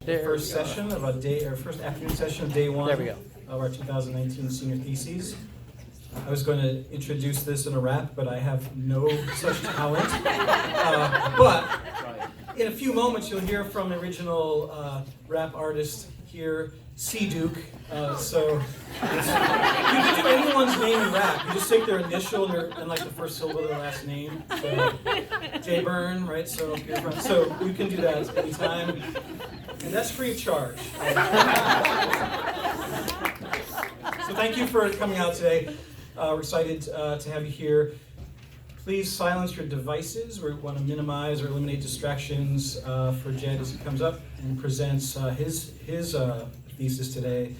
the first session of first afternoon session of day one of our 2019 senior theses. I was going to introduce this in a rap, but I have no such talent. But in a few moments, you'll hear from the original rap artist here, C. Duke. So you can do anyone's name in rap. You just take their initial and like the first syllable of their last name. So J. Byrne, right? So you can do that anytime, and that's free of charge. So thank you for coming out today. We're excited to have you here. Please silence your devices. We want to minimize or eliminate distractions for Jed as he comes up and presents his thesis today,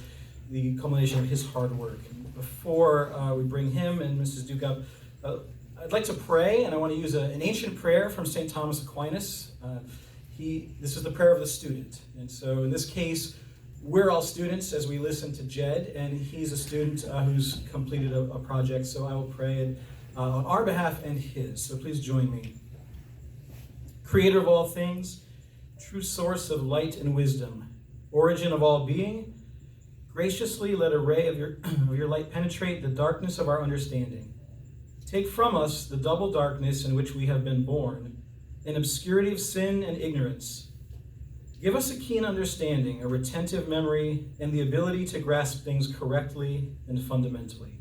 the culmination of his hard work. Before we bring him and Mrs. Duke up, I'd like to pray, and I want to use an ancient prayer from St. Thomas Aquinas. This is the prayer of the student. And so in this case, we're all students as we listen to Jed, and he's a student who's completed a project, so I will pray on our behalf and his. So please join me. Creator of all things, true source of light and wisdom, origin of all being, graciously let a ray of your light penetrate the darkness of our understanding. Take from us the double darkness in which we have been born, an obscurity of sin and ignorance. Give us a keen understanding, a retentive memory, and the ability to grasp things correctly and fundamentally.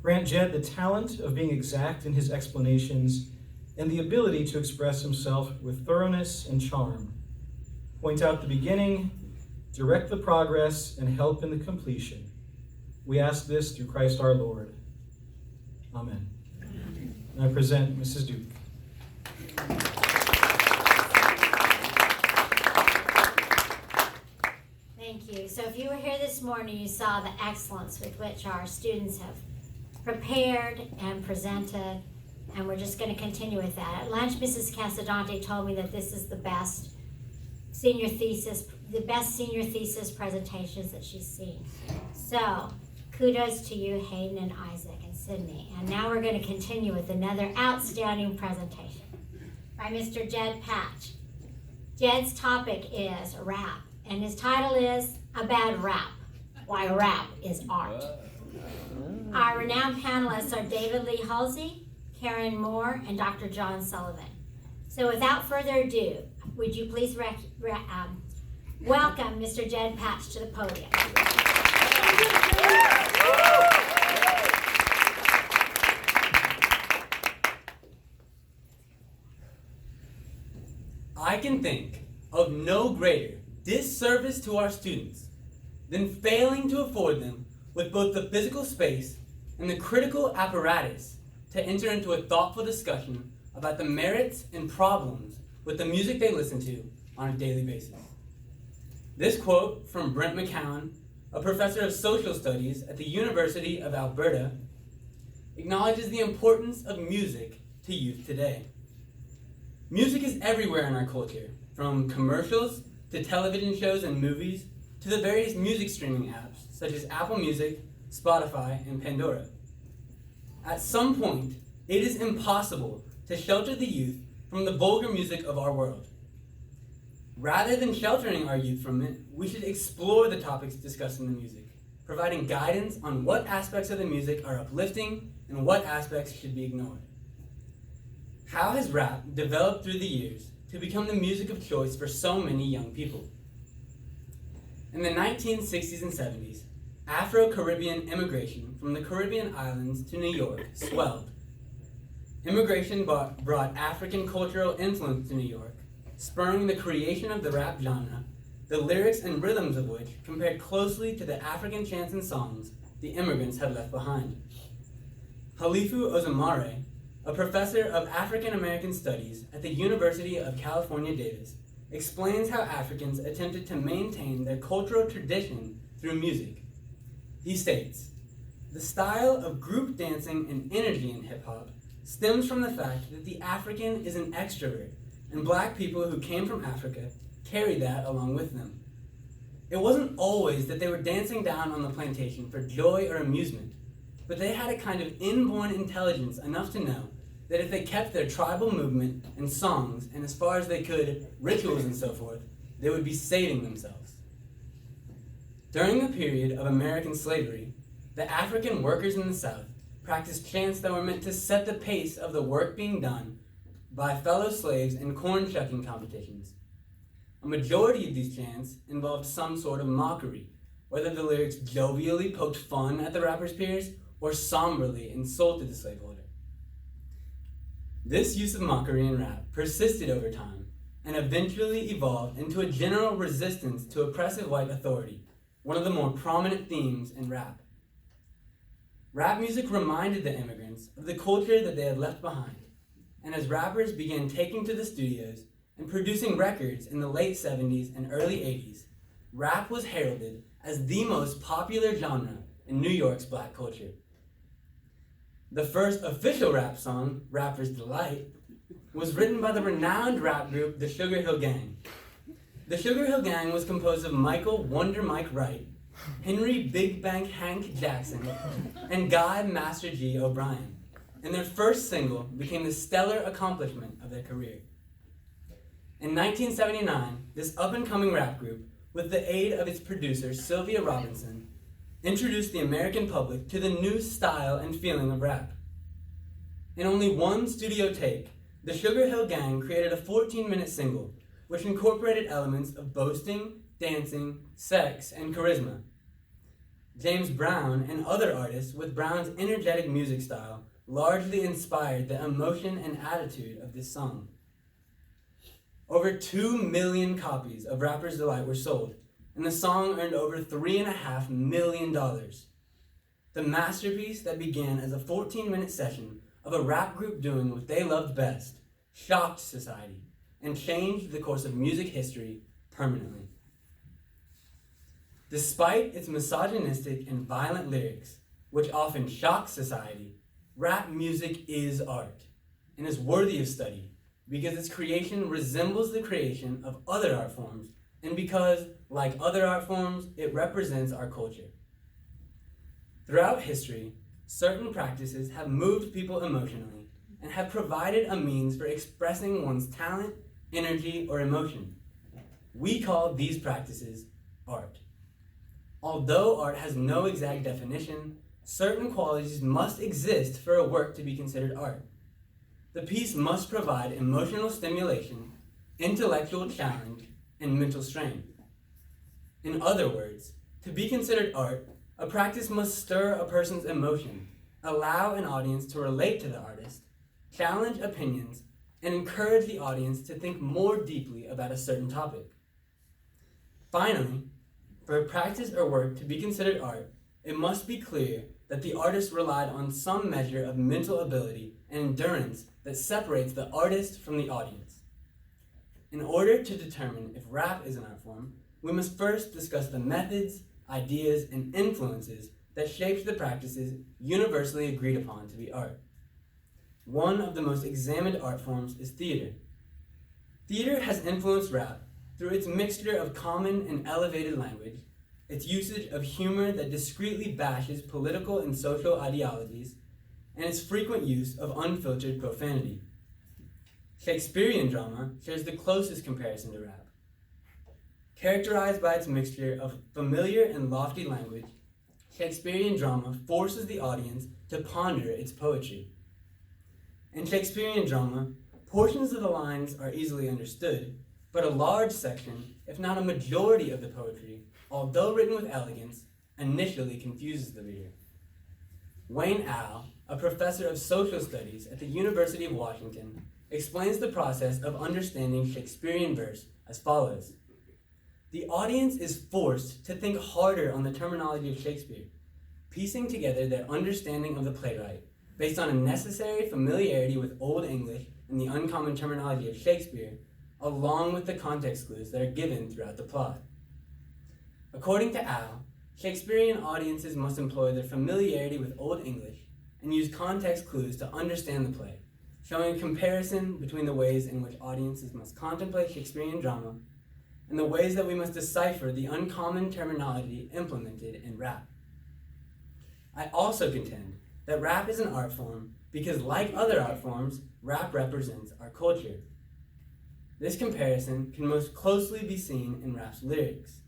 Grant Jed the talent of being exact in his explanations and the ability to express himself with thoroughness and charm. Point out the beginning, direct the progress, and help in the completion. We ask this through Christ our Lord. Amen. And I present Mrs. Duke. Thank you. So if you were here this morning, you saw the excellence with which our students have prepared and presented, and we're just going to continue with that. At lunch, Mrs. Casadante told me that this is the best senior thesis presentations that she's seen. So kudos to you, Hayden and Isaac and Sydney. And now we're going to continue with another outstanding presentation by Mr. Jed Patch. Jed's topic is rap, and his title is A Bad Rap, Why Rap is Art. Our renowned panelists are David Lee Halsey, Karen Moore, and Dr. John Sullivan. So without further ado, would you please welcome Mr. Jed Patch to the podium. I can think of no greater disservice to our students than failing to afford them with both the physical space and the critical apparatus to enter into a thoughtful discussion about the merits and problems with the music they listen to on a daily basis. This quote from Brent McCowan, a professor of social studies at the University of Alberta, acknowledges the importance of music to youth today. Music is everywhere in our culture, from commercials to television shows and movies to the various music streaming apps such as Apple Music, Spotify, and Pandora. At some point, it is impossible to shelter the youth from the vulgar music of our world. Rather than sheltering our youth from it, we should explore the topics discussed in the music, providing guidance on what aspects of the music are uplifting and what aspects should be ignored. How has rap developed through the years to become the music of choice for so many young people? In the 1960s and 70s, Afro-Caribbean immigration from the Caribbean islands to New York swelled. Immigration brought African cultural influence to New York, spurring the creation of the rap genre, the lyrics and rhythms of which compared closely to the African chants and songs the immigrants had left behind. Halifu Ozumare, a professor of African American Studies at the University of California, Davis, explains how Africans attempted to maintain their cultural tradition through music. He states, "The style of group dancing and energy in hip-hop stems from the fact that the African is an extrovert, and black people who came from Africa carried that along with them. It wasn't always that they were dancing down on the plantation for joy or amusement, but they had a kind of inborn intelligence enough to know that if they kept their tribal movement and songs, and as far as they could, rituals and so forth, they would be saving themselves. During the period of American slavery, the African workers in the South practiced chants that were meant to set the pace of the work being done by fellow slaves in corn shucking competitions. A majority of these chants involved some sort of mockery, whether the lyrics jovially poked fun at the rapper's peers or somberly insulted the slaveholder. This use of mockery in rap persisted over time and eventually evolved into a general resistance to oppressive white authority, one of the more prominent themes in rap. Rap music reminded the immigrants of the culture that they had left behind, and as rappers began taking to the studios and producing records in the late 70s and early 80s, rap was heralded as the most popular genre in New York's black culture. The first official rap song, Rapper's Delight, was written by the renowned rap group The Sugar Hill Gang. The Sugar Hill Gang was composed of Michael Wonder Mike Wright, Henry Big Bank Hank Jackson, and Guy Master G O'Brien, and their first single became the stellar accomplishment of their career. In 1979, this up-and-coming rap group, with the aid of its producer Sylvia Robinson, introduced the American public to the new style and feeling of rap. In only one studio take, the Sugar Hill Gang created a 14-minute single, which incorporated elements of boasting, dancing, sex, and charisma. James Brown and other artists with Brown's energetic music style largely inspired the emotion and attitude of this song. Over 2 million copies of Rapper's Delight were sold, and the song earned over $3.5 million. The masterpiece that began as a 14-minute session of a rap group doing what they loved best shocked society and changed the course of music history permanently. Despite its misogynistic and violent lyrics, which often shock society, rap music is art and is worthy of study because its creation resembles the creation of other art forms and because, like other art forms, it represents our culture. Throughout history, certain practices have moved people emotionally and have provided a means for expressing one's talent, energy, or emotion. We call these practices art. Although art has no exact definition, certain qualities must exist for a work to be considered art. The piece must provide emotional stimulation, intellectual challenge, and mental strain. In other words, to be considered art, a practice must stir a person's emotion, allow an audience to relate to the artist, challenge opinions, and encourage the audience to think more deeply about a certain topic. Finally, for a practice or work to be considered art, it must be clear that the artist relied on some measure of mental ability and endurance that separates the artist from the audience. In order to determine if rap is an art form, we must first discuss the methods, ideas, and influences that shaped the practices universally agreed upon to be art. One of the most examined art forms is theater. Theater has influenced rap through its mixture of common and elevated language, its usage of humor that discreetly bashes political and social ideologies, and its frequent use of unfiltered profanity. Shakespearean drama shares the closest comparison to rap. Characterized by its mixture of familiar and lofty language, Shakespearean drama forces the audience to ponder its poetry. In Shakespearean drama, portions of the lines are easily understood, but a large section, if not a majority of the poetry, although written with elegance, initially confuses the reader. Wayne Al, a professor of social studies at the University of Washington, explains the process of understanding Shakespearean verse as follows. The audience is forced to think harder on the terminology of Shakespeare, piecing together their understanding of the playwright based on a necessary familiarity with Old English and the uncommon terminology of Shakespeare, along with the context clues that are given throughout the plot. According to Al, Shakespearean audiences must employ their familiarity with Old English and use context clues to understand the play, showing a comparison between the ways in which audiences must contemplate Shakespearean drama and the ways that we must decipher the uncommon terminology implemented in rap. I also contend that rap is an art form because, like other art forms, rap represents our culture. This comparison can most closely be seen in rap's lyrics.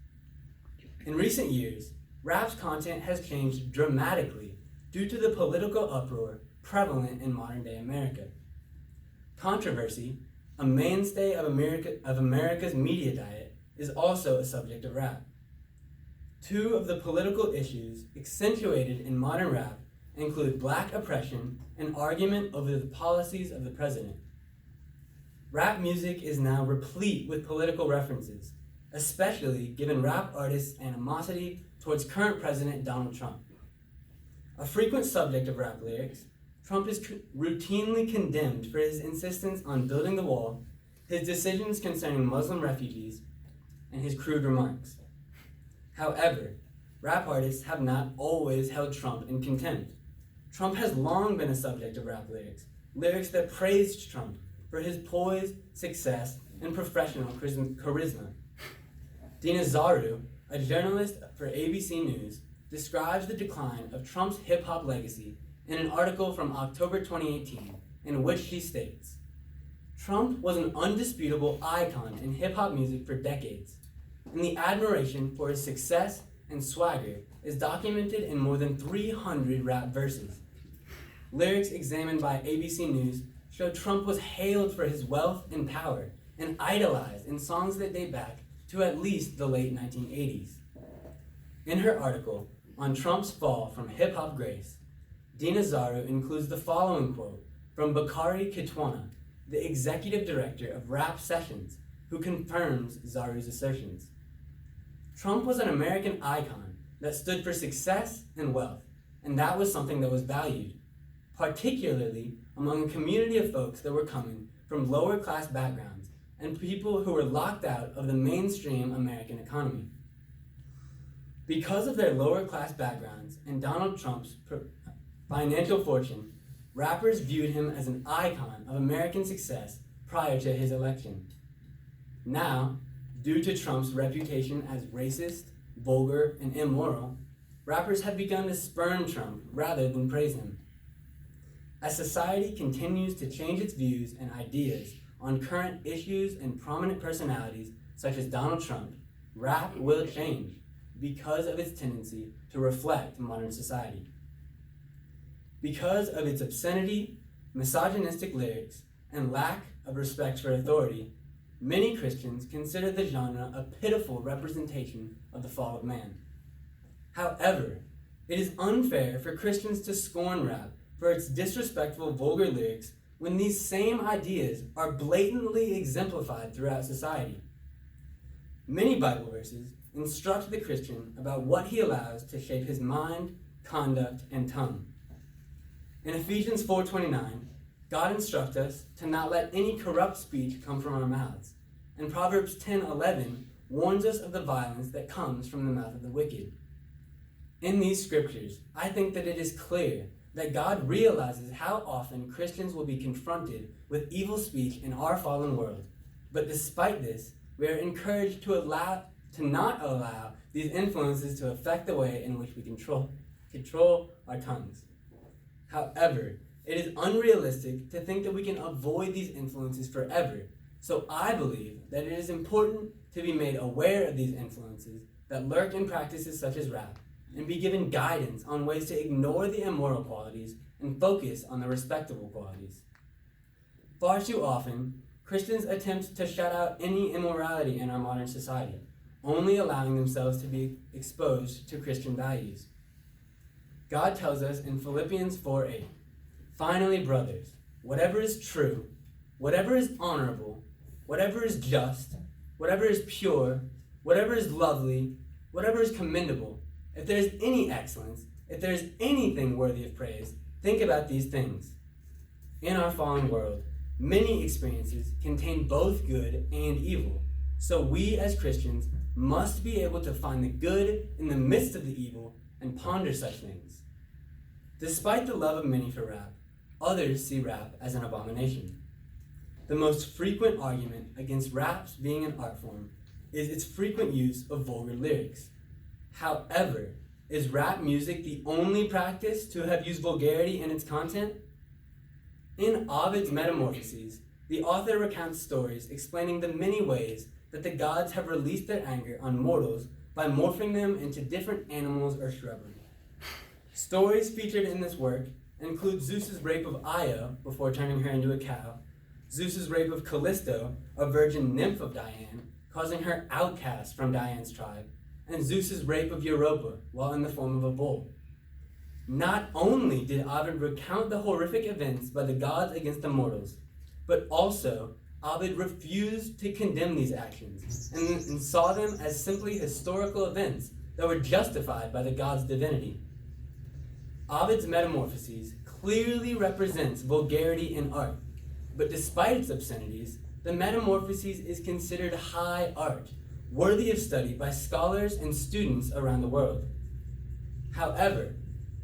In recent years, rap's content has changed dramatically due to the political uproar prevalent in modern-day America. Controversy, a mainstay of America's media diet, is also a subject of rap. Two of the political issues accentuated in modern rap include black oppression and argument over the policies of the president. Rap music is now replete with political references, especially given rap artists' animosity towards current President Donald Trump. A frequent subject of rap lyrics, Trump is routinely condemned for his insistence on building the wall, his decisions concerning Muslim refugees, and his crude remarks. However, rap artists have not always held Trump in contempt. Trump has long been a subject of rap lyrics, lyrics that praised Trump for his poise, success, and professional charisma. Dina Zaru, a journalist for ABC News, describes the decline of Trump's hip-hop legacy in an article from October 2018, in which she states, "Trump was an undisputable icon in hip-hop music for decades, and the admiration for his success and swagger is documented in more than 300 rap verses. Lyrics examined by ABC News show Trump was hailed for his wealth and power and idolized in songs that date back to at least the late 1980s. In her article on Trump's fall from hip-hop grace, Dina Zaru includes the following quote from Bakari Kitwana, the executive director of Rap Sessions, who confirms Zaru's assertions. Trump was an American icon that stood for success and wealth, and that was something that was valued, particularly among a community of folks that were coming from lower class backgrounds and people who were locked out of the mainstream American economy. Because of their lower class backgrounds and Donald Trump's financial fortune, rappers viewed him as an icon of American success prior to his election. Now, due to Trump's reputation as racist, vulgar, and immoral, rappers have begun to spurn Trump rather than praise him. As society continues to change its views and ideas on current issues and prominent personalities such as Donald Trump, rap will change because of its tendency to reflect modern society. Because of its obscenity, misogynistic lyrics, and lack of respect for authority, many Christians consider the genre a pitiful representation of the fall of man. However, it is unfair for Christians to scorn rap for its disrespectful, vulgar lyrics when these same ideas are blatantly exemplified throughout society. Many Bible verses instruct the Christian about what he allows to shape his mind, conduct, and tongue. In Ephesians 4:29, God instructs us to not let any corrupt speech come from our mouths, and Proverbs 10:11 warns us of the violence that comes from the mouth of the wicked. In these scriptures, I think that it is clear that God realizes how often Christians will be confronted with evil speech in our fallen world, but despite this, we are encouraged to not allow these influences to affect the way in which we control our tongues. However, it is unrealistic to think that we can avoid these influences forever, so I believe that it is important to be made aware of these influences that lurk in practices such as rap, and be given guidance on ways to ignore the immoral qualities and focus on the respectable qualities. Far too often, Christians attempt to shut out any immorality in our modern society, only allowing themselves to be exposed to Christian values. God tells us in Philippians 4:8, "Finally, brothers, whatever is true, whatever is honorable, whatever is just, whatever is pure, whatever is lovely, whatever is commendable, if there is any excellence, if there is anything worthy of praise, think about these things." In our fallen world, many experiences contain both good and evil, so we as Christians must be able to find the good in the midst of the evil and ponder such things. Despite the love of many for rap, others see rap as an abomination. The most frequent argument against rap's being an art form is its frequent use of vulgar lyrics. However, is rap music the only practice to have used vulgarity in its content? In Ovid's Metamorphoses, the author recounts stories explaining the many ways that the gods have released their anger on mortals by morphing them into different animals or shrubbery. Stories featured in this work include Zeus's rape of Io before turning her into a cow, Zeus's rape of Callisto, a virgin nymph of Diane, causing her outcast from Diane's tribe, and Zeus's rape of Europa while in the form of a bull. Not only did Ovid recount the horrific events by the gods against the mortals, but also Ovid refused to condemn these actions and saw them as simply historical events that were justified by the gods' divinity. Ovid's Metamorphoses clearly represents vulgarity in art, but despite its obscenities, the Metamorphoses is considered high art, worthy of study by scholars and students around the world. However,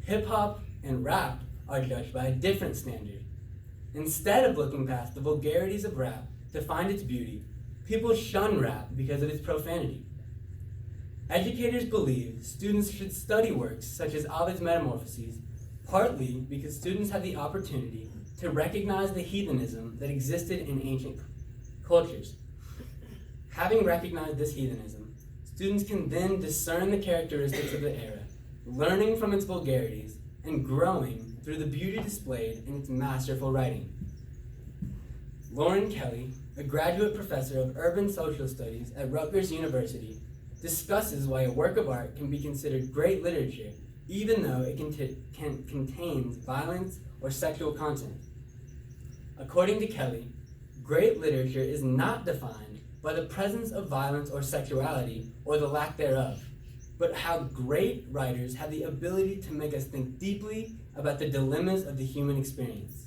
hip-hop and rap are judged by a different standard. Instead of looking past the vulgarities of rap to find its beauty, people shun rap because of its profanity. Educators believe students should study works such as Ovid's Metamorphoses, partly because students have the opportunity to recognize the heathenism that existed in ancient cultures. Having recognized this heathenism, students can then discern the characteristics of the era, learning from its vulgarities and growing through the beauty displayed in its masterful writing. Lauren Kelly, a graduate professor of urban social studies at Rutgers University, discusses why a work of art can be considered great literature even though it contains violence or sexual content. According to Kelly, great literature is not defined by the presence of violence or sexuality or the lack thereof, but how great writers have the ability to make us think deeply about the dilemmas of the human experience.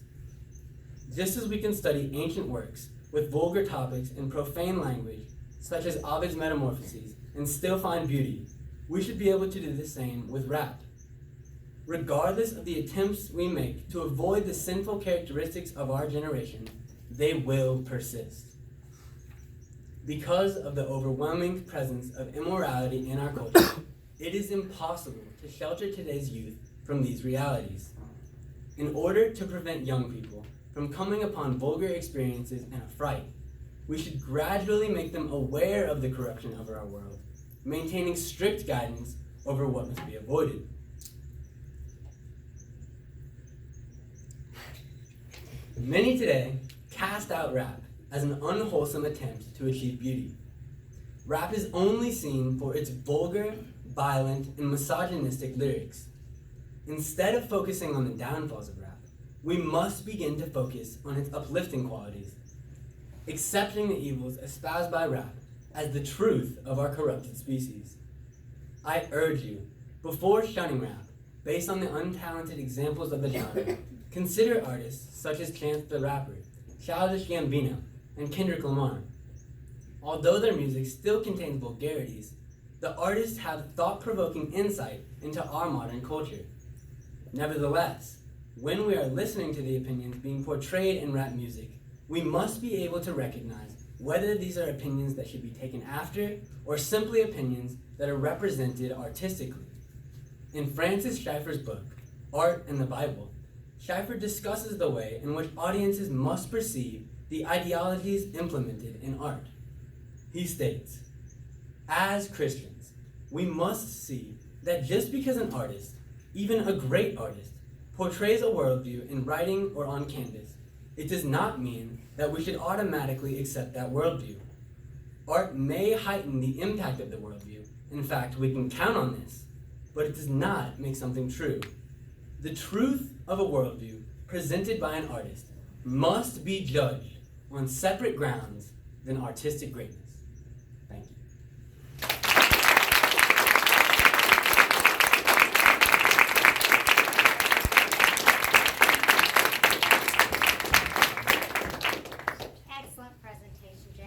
Just as we can study ancient works with vulgar topics and profane language, such as Ovid's Metamorphoses, and still find beauty, we should be able to do the same with rap. Regardless of the attempts we make to avoid the sinful characteristics of our generation, they will persist. Because of the overwhelming presence of immorality in our culture, it is impossible to shelter today's youth from these realities. In order to prevent young people from coming upon vulgar experiences and affright, we should gradually make them aware of the corruption of our world, maintaining strict guidance over what must be avoided. Many today cast out rap as an unwholesome attempt to achieve beauty. Rap is only seen for its vulgar, violent, and misogynistic lyrics. Instead of focusing on the downfalls of rap, we must begin to focus on its uplifting qualities, accepting the evils espoused by rap as the truth of our corrupted species. I urge you, before shunning rap, based on the untalented examples of the genre, consider artists such as Chance the Rapper, Childish Gambino, and Kendrick Lamar. Although their music still contains vulgarities, the artists have thought-provoking insight into our modern culture. Nevertheless, when we are listening to the opinions being portrayed in rap music, we must be able to recognize whether these are opinions that should be taken after or simply opinions that are represented artistically. In Francis Schaeffer's book, Art and the Bible, Schaeffer discusses the way in which audiences must perceive the ideologies implemented in art. He states, as Christians, we must see that just because an artist, even a great artist, portrays a worldview in writing or on canvas, it does not mean that we should automatically accept that worldview. Art may heighten the impact of the worldview. In fact, we can count on this, but it does not make something true. The truth of a worldview presented by an artist must be judged on separate grounds than artistic greatness. Thank you. Excellent presentation, Jed.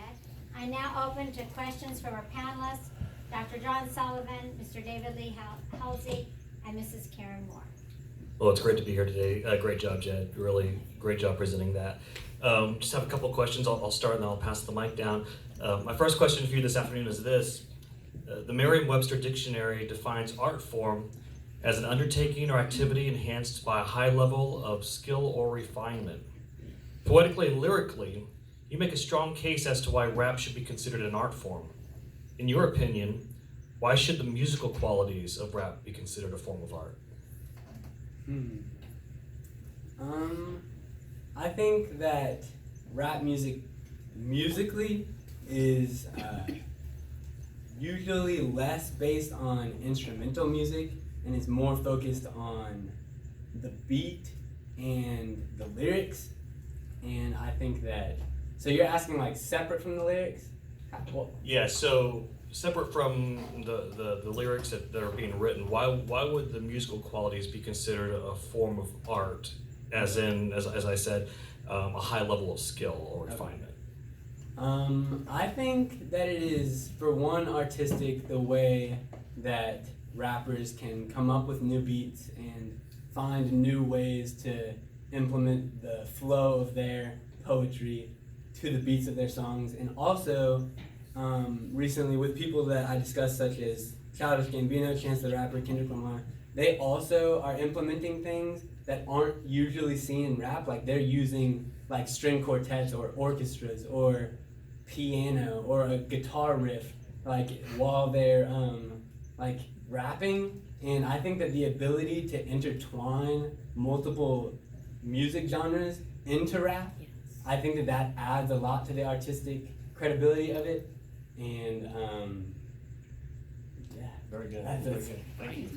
I now open to questions from our panelists, Dr. John Sullivan, Mr. David Lee Halsey, and Mrs. Karen Moore. Well, it's great to be here today. Great job, Jed. Really great job presenting that. Just have a couple questions. I'll start and then I'll pass the mic down. My first question for you this afternoon is this. The Merriam-Webster Dictionary defines art form as an undertaking or activity enhanced by a high level of skill or refinement. Poetically and lyrically, you make a strong case as to why rap should be considered an art form. In your opinion, why should the musical qualities of rap be considered a form of art? I think that rap music musically is usually less based on instrumental music and is more focused on the beat and the lyrics. And I think that, so you're asking like separate from the lyrics? Yeah, so separate from the lyrics that are being written, why would the musical qualities be considered a form of art, as in, as I said, a high level of skill or refinement? I think that it is, for one, artistic, the way that rappers can come up with new beats and find new ways to implement the flow of their poetry to the beats of their songs. And also, recently with people that I discussed, such as Childish Gambino, Chance the Rapper, Kendrick Lamar, they also are implementing things that aren't usually seen in rap. Like they're using like string quartets or orchestras or piano or a guitar riff like while they're like rapping. And I think that the ability to intertwine multiple music genres into rap, I think that that adds a lot to the artistic credibility of it. And yeah, Very good. That's Very it. good. Thank you.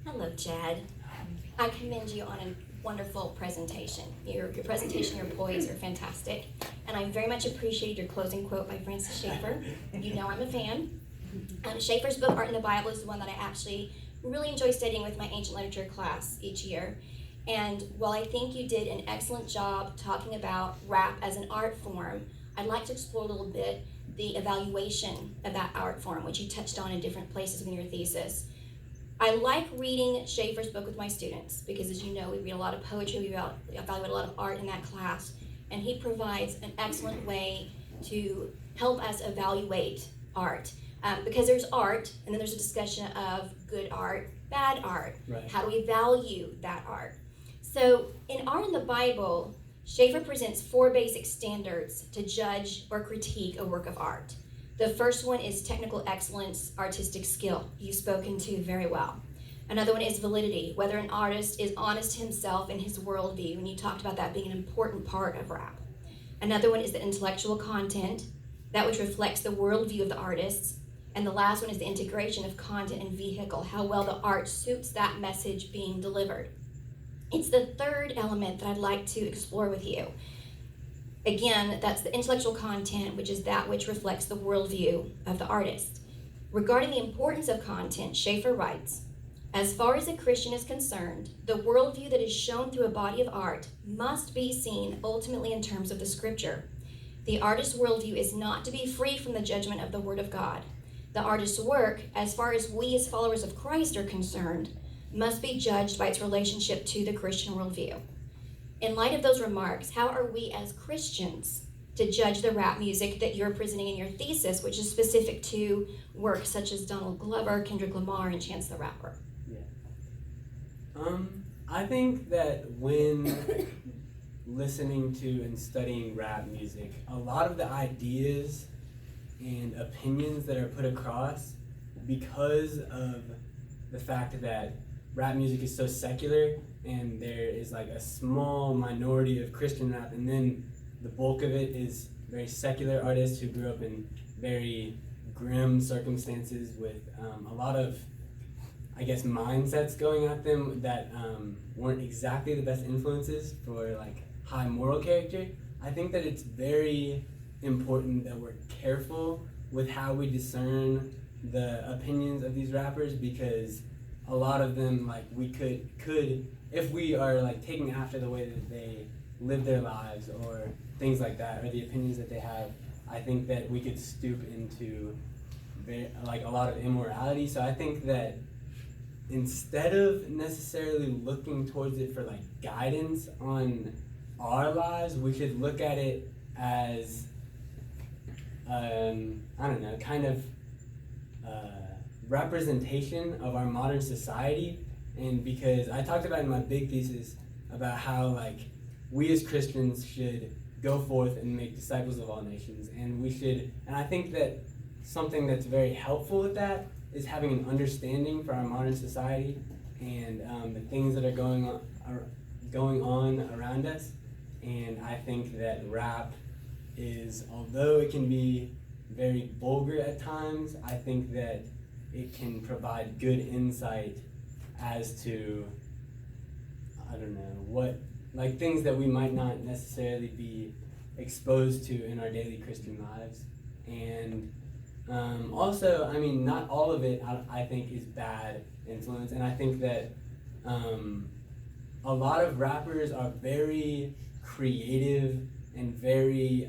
Hello, Jed. I commend you on a wonderful presentation. Your presentation, your poise are fantastic. And I very much appreciated your closing quote by Francis Schaeffer. You know I'm a fan. Schaeffer's book, Art in the Bible, is the one that I actually really enjoy studying with my ancient literature class each year. And while I think you did an excellent job talking about rap as an art form, I'd like to explore a little bit the evaluation of that art form, which you touched on in different places in your thesis. I like reading Schaeffer's book with my students because, as you know, we read a lot of poetry, we evaluate a lot of art in that class, and he provides an excellent way to help us evaluate art. Because there's art, and then there's a discussion of good art, bad art. Right. How do we value that art? So in Art in the Bible, Schaeffer presents 4 basic standards to judge or critique a work of art. The first one is technical excellence, artistic skill. You've spoken to very well. Another one is validity, whether an artist is honest himself in his worldview, and you talked about that being an important part of rap. Another one is the intellectual content, that which reflects the worldview of the artists. And the last one is the integration of content and vehicle, how well the art suits that message being delivered. It's the third element that I'd like to explore with you. Again, that's the intellectual content, which is that which reflects the worldview of the artist. Regarding the importance of content, Schaeffer writes, as far as a Christian is concerned, the worldview that is shown through a body of art must be seen ultimately in terms of the scripture. The artist's worldview is not to be free from the judgment of the word of God. The artist's work, as far as we as followers of Christ are concerned, must be judged by its relationship to the Christian worldview. In light of those remarks, how are we as Christians to judge the rap music that you're presenting in your thesis, which is specific to works such as Donald Glover, Kendrick Lamar, and Chance the Rapper? I think that when listening to and studying rap music, a lot of the ideas and opinions that are put across, because of the fact that rap music is so secular and there is like a small minority of Christian rap, and then the bulk of it is very secular artists who grew up in very grim circumstances with a lot of, I guess, mindsets going at them that weren't exactly the best influences for like high moral character. I think that it's very important that we're careful with how we discern the opinions of these rappers, because a lot of them, like, we could if we are like taking after the way that they live their lives or things like that, or the opinions that they have, I think that we could stoop into like a lot of immorality. So I think that instead of necessarily looking towards it for like guidance on our lives, we should look at it as I don't know, kind of representation of our modern society. And because I talked about in my big thesis about how like we as Christians should go forth and make disciples of all nations, and I think that something that's very helpful with that is having an understanding for our modern society and the things that are going on around us. And I think that rap is, although it can be very vulgar at times, I think that it can provide good insight as to, I don't know, like things that we might not necessarily be exposed to in our daily Christian lives. And also, I mean, not all of it I think is bad influence, and I think that a lot of rappers are very creative and very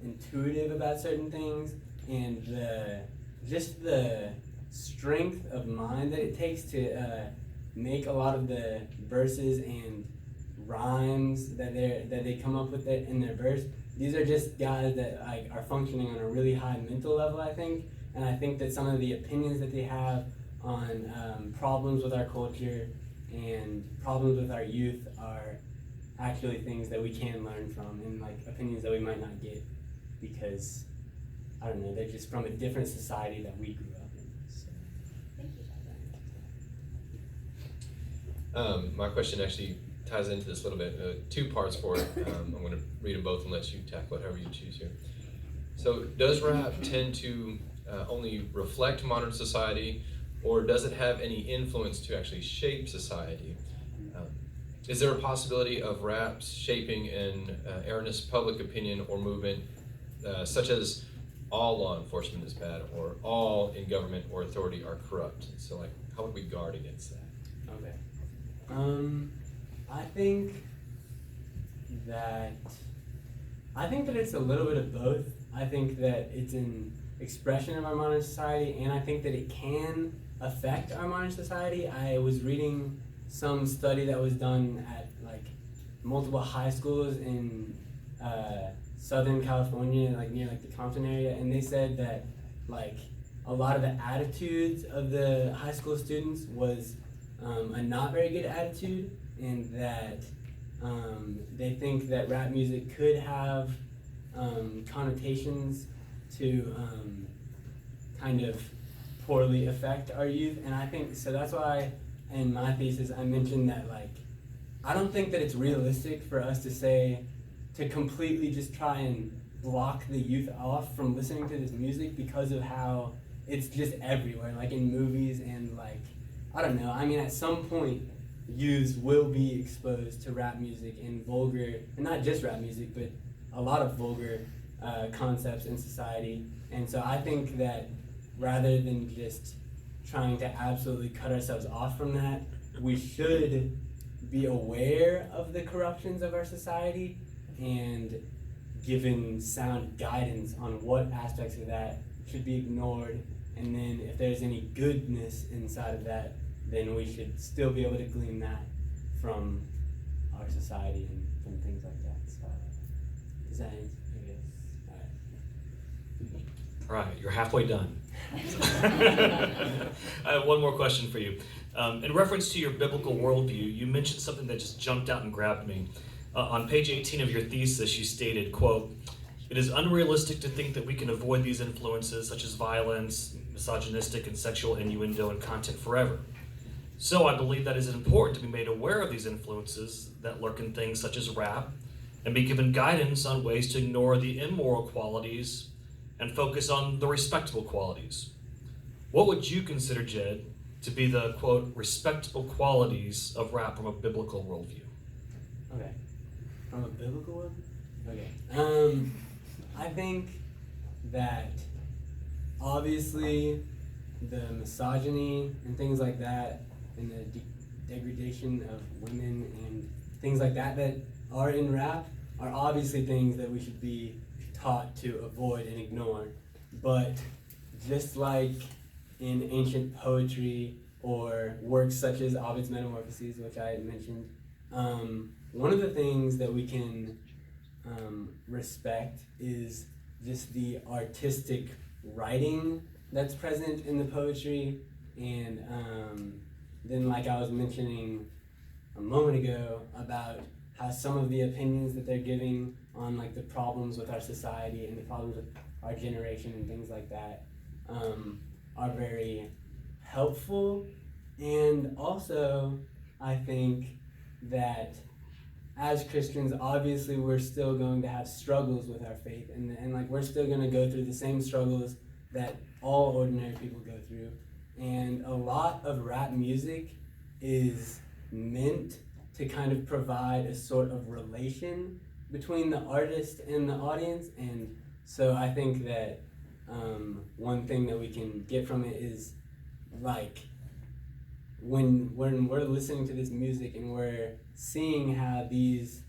intuitive about certain things, and the strength of mind that it takes to make a lot of the verses and rhymes that they come up with in their verse. These are just guys that are functioning on a really high mental level, I think, and I think that some of the opinions that they have on problems with our culture and problems with our youth are actually things that we can learn from, and like opinions that we might not get because, I don't know, they're just from a different society that we grew up in. So. Thank you. My question actually ties into this a little bit. Two parts for it. I'm going to read them both and let you tackle whatever you choose here. So, does rap tend to only reflect modern society, or does it have any influence to actually shape society? Is there a possibility of rap shaping an earnest public opinion or movement, such as all law enforcement is bad, or all in government or authority are corrupt? So, like, how would we guard against that? Okay. I think that it's a little bit of both. I think that it's an expression of our modern society, and I think that it can affect our modern society. I was reading some study that was done at like multiple high schools in Southern California, like near like the Compton area, and they said that like a lot of the attitudes of the high school students was a not very good attitude, and that they think that rap music could have connotations to kind of poorly affect our youth. And I think, so that's why in my thesis I mentioned that, like, I don't think that it's realistic for us to say, to completely just try and block the youth off from listening to this music because of how it's just everywhere, like in movies and like, I don't know, I mean at some point youths will be exposed to rap music and vulgar, and not just rap music, but a lot of vulgar concepts in society. And so I think that rather than just trying to absolutely cut ourselves off from that, we should be aware of the corruptions of our society and given sound guidance on what aspects of that should be ignored, and then if there's any goodness inside of that, then we should still be able to glean that from our society and from things like that. So, does that answer? I guess. All right, you're halfway done. I have one more question for you. In reference to your biblical worldview, you mentioned something that just jumped out and grabbed me. On page 18 of your thesis, you stated, quote, "It is unrealistic to think that we can avoid these influences such as violence, misogynistic and sexual innuendo and content forever. So I believe that it is important to be made aware of these influences that lurk in things such as rap and be given guidance on ways to ignore the immoral qualities and focus on the respectable qualities. What would you consider, Jed, to be the, quote, respectable qualities of rap from a biblical worldview?" Okay. From a biblical worldview? Okay. I think that obviously the misogyny and things like that, and the degradation of women and things like that that are in rap are obviously things that we should be taught to avoid and ignore. But just like in ancient poetry or works such as Ovid's Metamorphoses, which I had mentioned, one of the things that we can respect is just the artistic writing that's present in the poetry. And then, like I was mentioning a moment ago about how some of the opinions that they're giving on like the problems with our society and the problems with our generation and things like that are very helpful. And also, I think that as Christians, obviously we're still going to have struggles with our faith, and like we're still going to go through the same struggles that all ordinary people go through. And a lot of rap music is meant to kind of provide a sort of relation between the artist and the audience. And so I think that one thing that we can get from it is like when we're listening to this music and we're seeing how these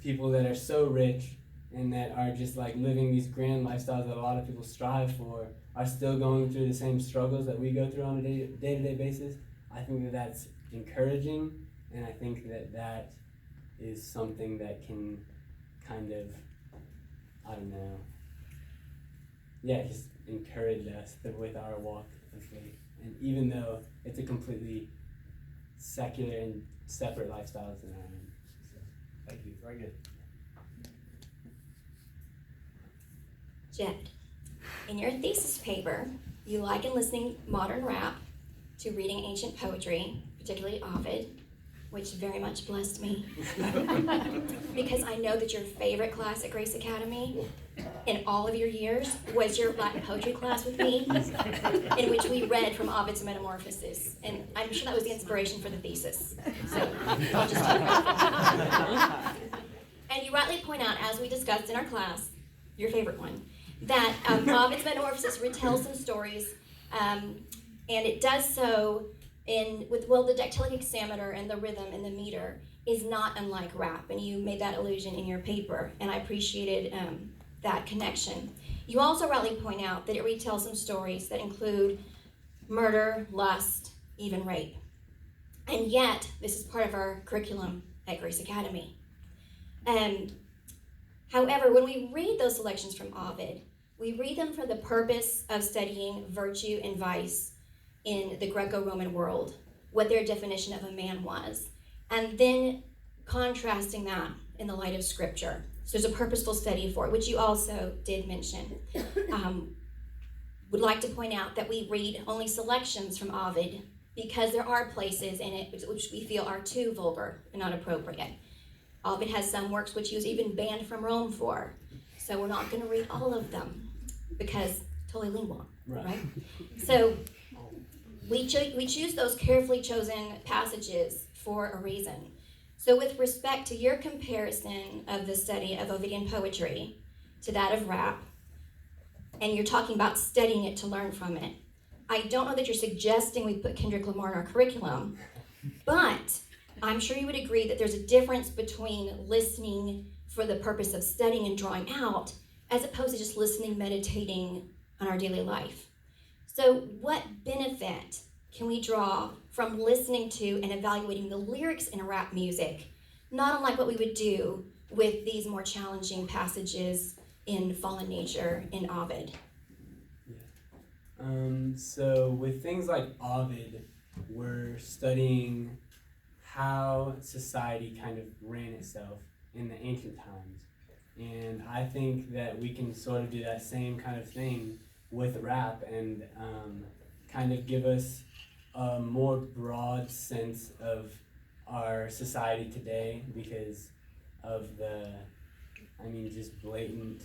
people that are so rich and that are just like living these grand lifestyles that a lot of people strive for are still going through the same struggles that we go through on a day-to-day basis, I think that that's encouraging, and I think that that is something that can kind of, I don't know, yeah, just encourage us with our walk of faith. And even though it's a completely secular and separate lifestyles than our own. So, thank you. Very good. Jed, in your thesis paper, you liken listening modern rap to reading ancient poetry, particularly Ovid, which very much blessed me. Because I know that your favorite class at Grace Academy in all of your years was your Latin poetry class with me, in which we read from Ovid's Metamorphoses. And I'm sure that was the inspiration for the thesis. So I'll just talk about that. And you rightly point out, as we discussed in our class, your favorite one, that Ovid's Metamorphoses retells some stories, and it does so with the dactylic hexameter and the rhythm and the meter is not unlike rap, and you made that allusion in your paper, and I appreciated that connection. You also rightly point out that it retells some stories that include murder, lust, even rape. And yet, this is part of our curriculum at Grace Academy. However, when we read those selections from Ovid, we read them for the purpose of studying virtue and vice in the Greco-Roman world, what their definition of a man was, and then contrasting that in the light of Scripture. So there's a purposeful study for it, which you also did mention. Would like to point out that we read only selections from Ovid because there are places in it which we feel are too vulgar and not appropriate. Ovid has some works which he was even banned from Rome for, so we're not going to read all of them because totally lingua, right? So we choose those carefully chosen passages for a reason. So with respect to your comparison of the study of Ovidian poetry to that of rap, and you're talking about studying it to learn from it, I don't know that you're suggesting we put Kendrick Lamar in our curriculum, but I'm sure you would agree that there's a difference between listening for the purpose of studying and drawing out, as opposed to just listening, meditating on our daily life. So what benefit can we draw from listening to and evaluating the lyrics in rap music, not unlike what we would do with these more challenging passages in Fallen Nature in Ovid? So with things like Ovid, we're studying how society kind of ran itself in the ancient times. And I think that we can sort of do that same kind of thing with rap and kind of give us a more broad sense of our society today because of the, just blatant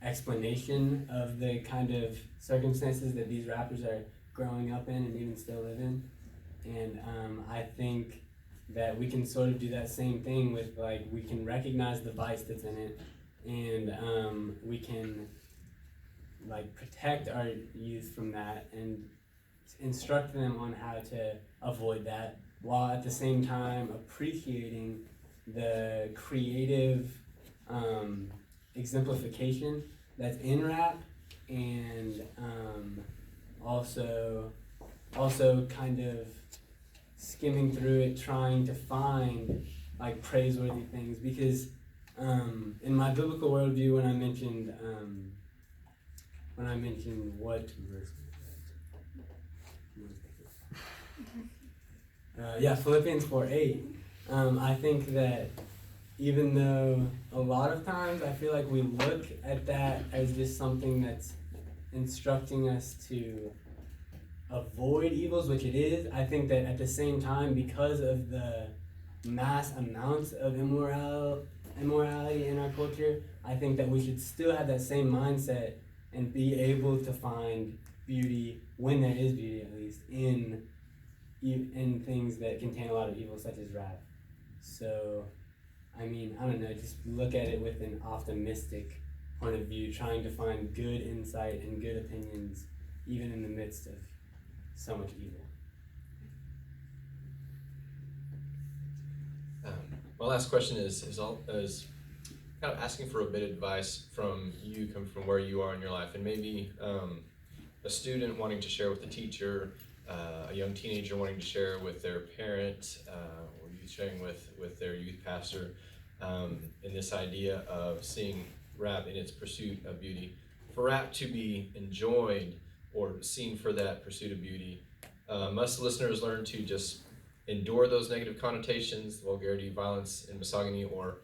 explanation of the kind of circumstances that these rappers are growing up in and even still live in. And I think that we can sort of do that same thing with, like, we can recognize the vice that's in it, and we can, like, protect our youth from that and instruct them on how to avoid that, while at the same time appreciating the creative exemplification that's in rap, and also kind of skimming through it, trying to find like praiseworthy things, because in my biblical worldview, when I mentioned what verse was that? Philippians 4:8. I think that even though a lot of times I feel like we look at that as just something that's instructing us to avoid evils, which it is, I think that at the same time, because of the mass amounts of immorality in our culture, I think that we should still have that same mindset and be able to find beauty, when there is beauty at least, in things that contain a lot of evil, such as rap. So, I mean, I don't know, just look at it with an optimistic point of view, trying to find good insight and good opinions, even in the midst of so much evil. My last question is kind of asking for a bit of advice from you, come from where you are in your life, and maybe a student wanting to share with a teacher, a young teenager wanting to share with their parent, or youth sharing with their youth pastor, in this idea of seeing rap in its pursuit of beauty. For rap to be enjoyed or seen for that pursuit of beauty, must listeners learn to just endure those negative connotations, vulgarity, violence, and misogyny, or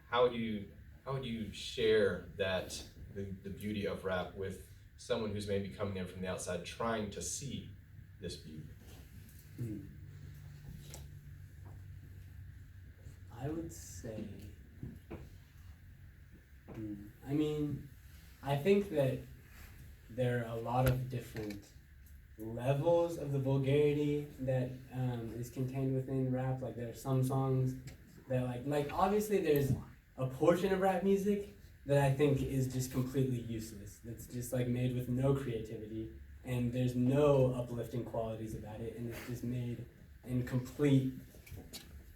how would you share that the beauty of rap with someone who's maybe coming in from the outside trying to see this beauty? I would say, I mean, I think that there are a lot of different levels of the vulgarity that is contained within rap. Like, there are some songs that like obviously there's a portion of rap music that I think is just completely useless. That's just like made with no creativity, and there's no uplifting qualities about it, and it's just made in complete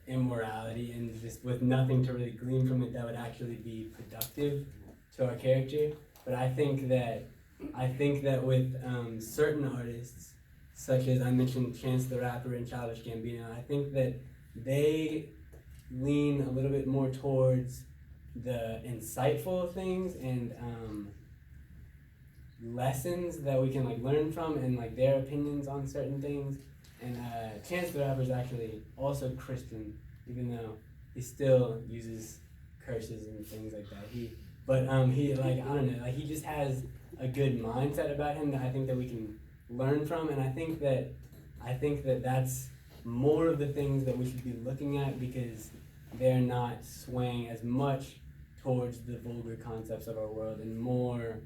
immorality and just with nothing to really glean from it that would actually be productive to our character. But I think that with certain artists, such as I mentioned Chance the Rapper and Childish Gambino, I think that they lean a little bit more towards the insightful things and lessons that we can learn from, and their opinions on certain things. And Chance the Rapper is actually also Christian, even though he still uses curses and things like that. He I don't know, he just has a good mindset about him that I think that we can learn from, and I think that that's more of the things that we should be looking at, because they're not swaying as much towards the vulgar concepts of our world and more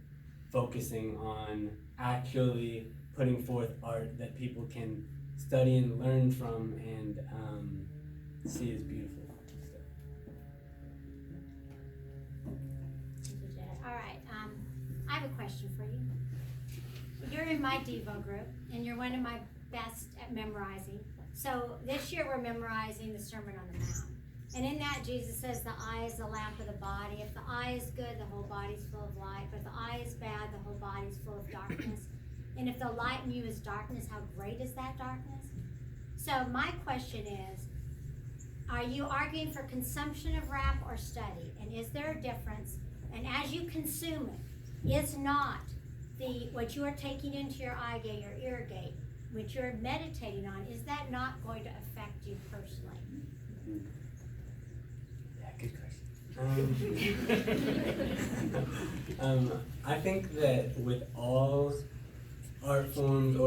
focusing on actually putting forth art that people can study and learn from and see as beautiful. All right, I have a question for you. You're in my Devo group, and you're one of my best at memorizing. So this year we're memorizing the Sermon on the Mount. And in that, Jesus says the eye is the lamp of the body. If the eye is good, the whole body's full of light. But if the eye is bad, the whole body's full of darkness. And if the light in you is darkness, how great is that darkness? So my question is, are you arguing for consumption of rap or study? And is there a difference? And as you consume it, is not what you are taking into your eye gate or ear gate, which you're meditating on, is that not going to affect you personally? Yeah, good question. I think that with all art forms, or